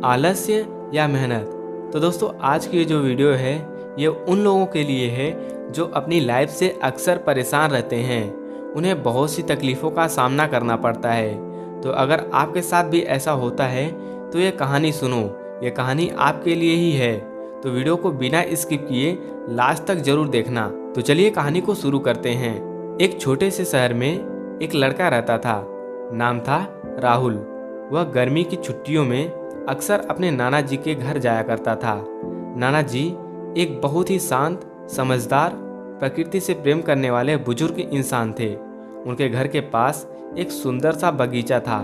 आलस्य या मेहनत। तो दोस्तों आज की ये जो वीडियो है ये उन लोगों के लिए है जो अपनी लाइफ से अक्सर परेशान रहते हैं। उन्हें बहुत सी तकलीफ़ों का सामना करना पड़ता है। तो अगर आपके साथ भी ऐसा होता है तो ये कहानी सुनो, ये कहानी आपके लिए ही है। तो वीडियो को बिना स्किप किए लास्ट तक जरूर देखना। तो चलिए कहानी को शुरू करते हैं। एक छोटे से शहर में एक लड़का रहता था, नाम था राहुल। वह गर्मी की छुट्टियों में अक्सर अपने नाना जी के घर जाया करता था। नाना जी एक बहुत ही शांत, समझदार, प्रकृति से प्रेम करने वाले बुजुर्ग इंसान थे। उनके घर के पास एक सुंदर सा बगीचा था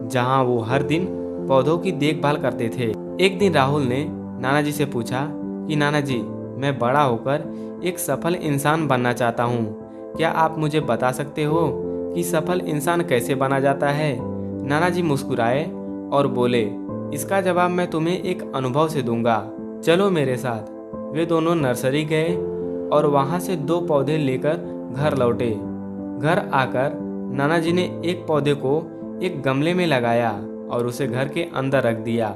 जहां वो हर दिन पौधों की देखभाल करते थे। एक दिन राहुल ने नाना जी से पूछा कि नाना जी, मैं बड़ा होकर एक सफल इंसान बनना चाहता हूँ। क्या आप मुझे बता सकते हो कि सफल इंसान कैसे बना जाता है? नाना जी मुस्कुराए और बोले, इसका जवाब मैं तुम्हें एक अनुभव से दूंगा। चलो मेरे साथ। वे दोनों नर्सरी गए और वहां से 2 पौधे लेकर घर लौटे। घर आकर नाना जी ने एक पौधे को एक गमले में लगाया और उसे घर के अंदर रख दिया।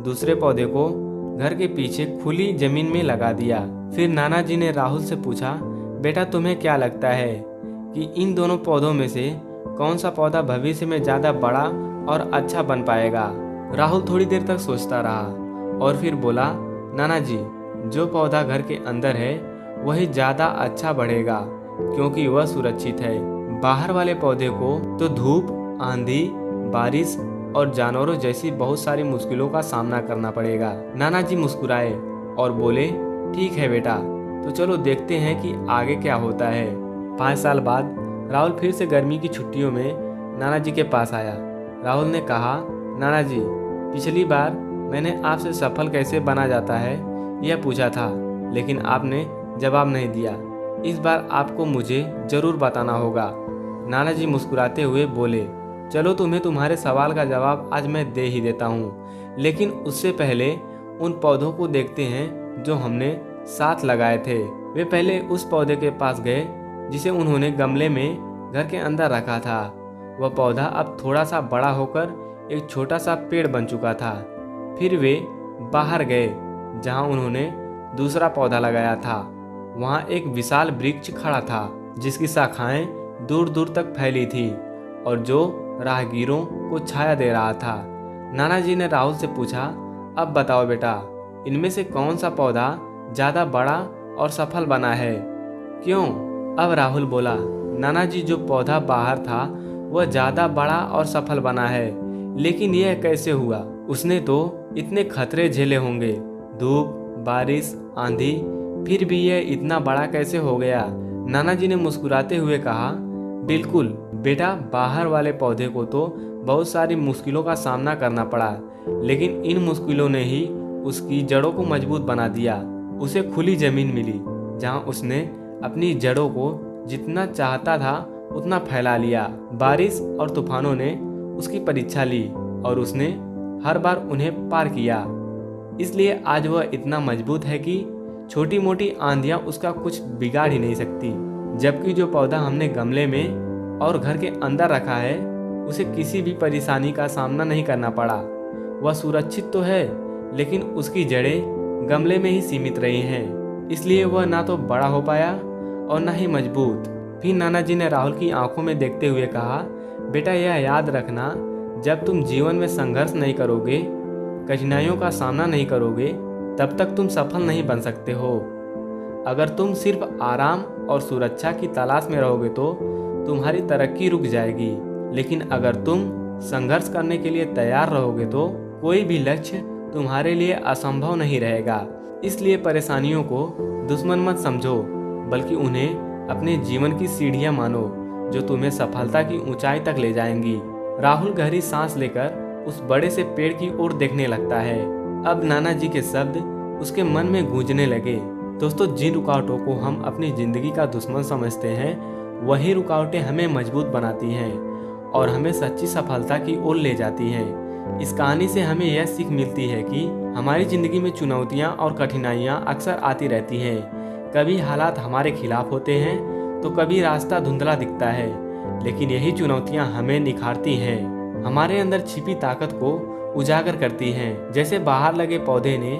दूसरे पौधे को घर के पीछे खुली जमीन में लगा दिया। फिर नाना जी ने राहुल से पूछा, बेटा तुम्हें क्या लगता है कि इन दोनों पौधों में से कौन सा पौधा भविष्य में ज़्यादा बड़ा और अच्छा बन पाएगा? राहुल थोड़ी देर तक सोचता रहा और फिर बोला, नाना जी, जो पौधा घर के अंदर है वही ज़्यादा अच्छा बढ़ेगा क्योंकि वह सुरक्षित है। बाहर वाले पौधे को तो धूप, आंधी, बारिश और जानवरों जैसी बहुत सारी मुश्किलों का सामना करना पड़ेगा। नाना जी मुस्कुराए और बोले, ठीक है बेटा, तो चलो देखते हैं कि आगे क्या होता है। 5 साल बाद राहुल फिर से गर्मी की छुट्टियों में नाना जी के पास आया। राहुल ने कहा, नाना जी, पिछली बार मैंने आपसे सफल कैसे बना जाता है यह पूछा था, लेकिन आपने जवाब नहीं दिया। इस बार आपको मुझे जरूर बताना होगा। नाना जी मुस्कुराते हुए बोले, चलो तुम्हें तुम्हारे सवाल का जवाब आज मैं दे ही देता हूँ, लेकिन उससे पहले उन पौधों को देखते हैं जो हमने साथ लगाए थे। वे पहले उस पौधे के पास गए जिसे उन्होंने गमले में घर के अंदर रखा था। वह पौधा अब थोड़ा सा बड़ा होकर एक छोटा सा पेड़ बन चुका था। फिर वे बाहर गए जहां उन्होंने दूसरा पौधा लगाया था। वहां एक विशाल वृक्ष खड़ा था जिसकी शाखाएं दूर दूर तक फैली थी और जो राहगीरों को छाया दे रहा था। नाना जी ने राहुल से पूछा, अब बताओ बेटा, इनमें से कौन सा पौधा ज़्यादा बड़ा और सफल बना है? क्यों? अब राहुल बोला, नाना जी, जो पौधा बाहर था वह ज़्यादा बड़ा और सफल बना है, लेकिन यह कैसे हुआ? उसने तो इतने खतरे झेले होंगे, धूप, बारिश, आंधी, फिर भी यह इतना बड़ा कैसे हो गया? नाना जी ने मुस्कुराते हुए कहा, बिल्कुल बेटा, बाहर वाले पौधे को तो बहुत सारी मुश्किलों का सामना करना पड़ा, लेकिन इन मुश्किलों ने ही उसकी जड़ों को मजबूत बना दिया। उसे खुली जमीन मिली जहां उसने अपनी जड़ों को जितना चाहता था उतना फैला लिया। बारिश और तूफानों ने उसकी परीक्षा ली और उसने हर बार उन्हें पार किया। इसलिए आज वह इतना मजबूत है कि छोटी मोटी आंधियां उसका कुछ बिगाड़ ही नहीं सकती। जबकि जो पौधा हमने गमले में और घर के अंदर रखा है उसे किसी भी परेशानी का सामना नहीं करना पड़ा। वह सुरक्षित तो है, लेकिन उसकी जड़ें गमले में ही सीमित रही हैं, इसलिए वह ना तो बड़ा हो पाया और ना ही मजबूत। फिर नाना जी ने राहुल की आंखों में देखते हुए कहा, बेटा, यह याद रखना, जब तुम जीवन में संघर्ष नहीं करोगे, कठिनाइयों का सामना नहीं करोगे, तब तक तुम सफल नहीं बन सकते हो। अगर तुम सिर्फ आराम और सुरक्षा की तलाश में रहोगे तो तुम्हारी तरक्की रुक जाएगी, लेकिन अगर तुम संघर्ष करने के लिए तैयार रहोगे तो कोई भी लक्ष्य तुम्हारे लिए असंभव नहीं रहेगा। इसलिए परेशानियों को दुश्मन मत समझो, बल्कि उन्हें अपने जीवन की सीढ़ियां मानो जो तुम्हें सफलता की ऊंचाई तक ले जाएंगी। राहुल गहरी सांस लेकर उस बड़े से पेड़ की ओर देखने लगता है। अब नाना जी के शब्द उसके मन में गूंजने लगे। दोस्तों, जिन रुकावटों को हम अपनी जिंदगी का दुश्मन समझते हैं, वही रुकावटें हमें मजबूत बनाती हैं और हमें सच्ची सफलता की ओर ले जाती हैं। इस कहानी से हमें यह सीख मिलती है कि हमारी जिंदगी में चुनौतियां और कठिनाइयां अक्सर आती रहती हैं। कभी हालात हमारे खिलाफ होते हैं तो कभी रास्ता धुंधला दिखता है, लेकिन यही चुनौतियां हमें निखारती हैं। हमारे अंदर छिपी ताकत को उजागर करती हैं। जैसे बाहर लगे पौधे ने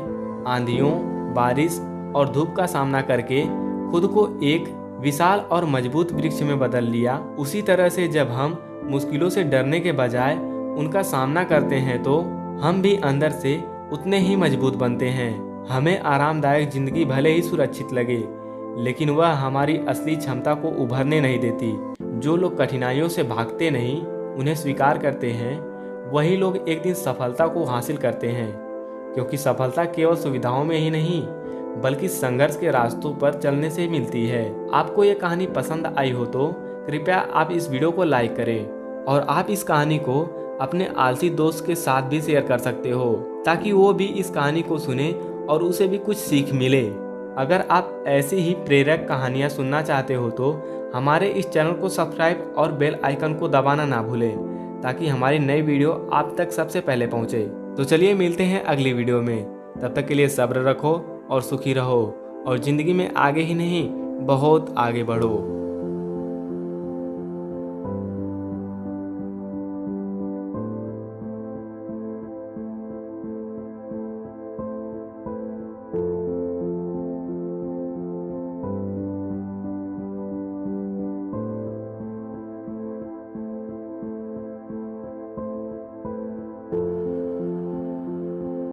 आंधियों, बारिश और धूप का सामना करके खुद को एक विशाल और मजबूत वृक्ष में बदल लिया, उसी तरह से जब हम मुश्किलों से डरने के बजाय उनका सामना करते हैं तो हम भी अंदर से उतने ही मजबूत बनते हैं। हमें आरामदायक जिंदगी भले ही सुरक्षित लगे, लेकिन वह हमारी असली क्षमता को उभरने नहीं देती। जो लोग कठिनाइयों से भागते नहीं, उन्हें स्वीकार करते हैं, वही लोग एक दिन सफलता को हासिल करते हैं। क्योंकि सफलता केवल सुविधाओं में ही नहीं, बल्कि संघर्ष के रास्तों पर चलने से मिलती है। आपको ये कहानी पसंद आई हो तो कृपया आप इस वीडियो को लाइक करें और आप इस कहानी को अपने आलसी दोस्त के साथ भी शेयर कर सकते हो, ताकि वो भी इस कहानी को सुने और उसे भी कुछ सीख मिले। अगर आप ऐसी ही प्रेरक कहानियाँ सुनना चाहते हो तो हमारे इस चैनल को सब्सक्राइब और बेल आइकन को दबाना ना भूलें, ताकि हमारी नई वीडियो आप तक सबसे पहले पहुँचे। तो चलिए मिलते हैं अगली वीडियो में। तब तक के लिए सब्र रखो और सुखी रहो और ज़िंदगी में आगे ही नहीं, बहुत आगे बढ़ो।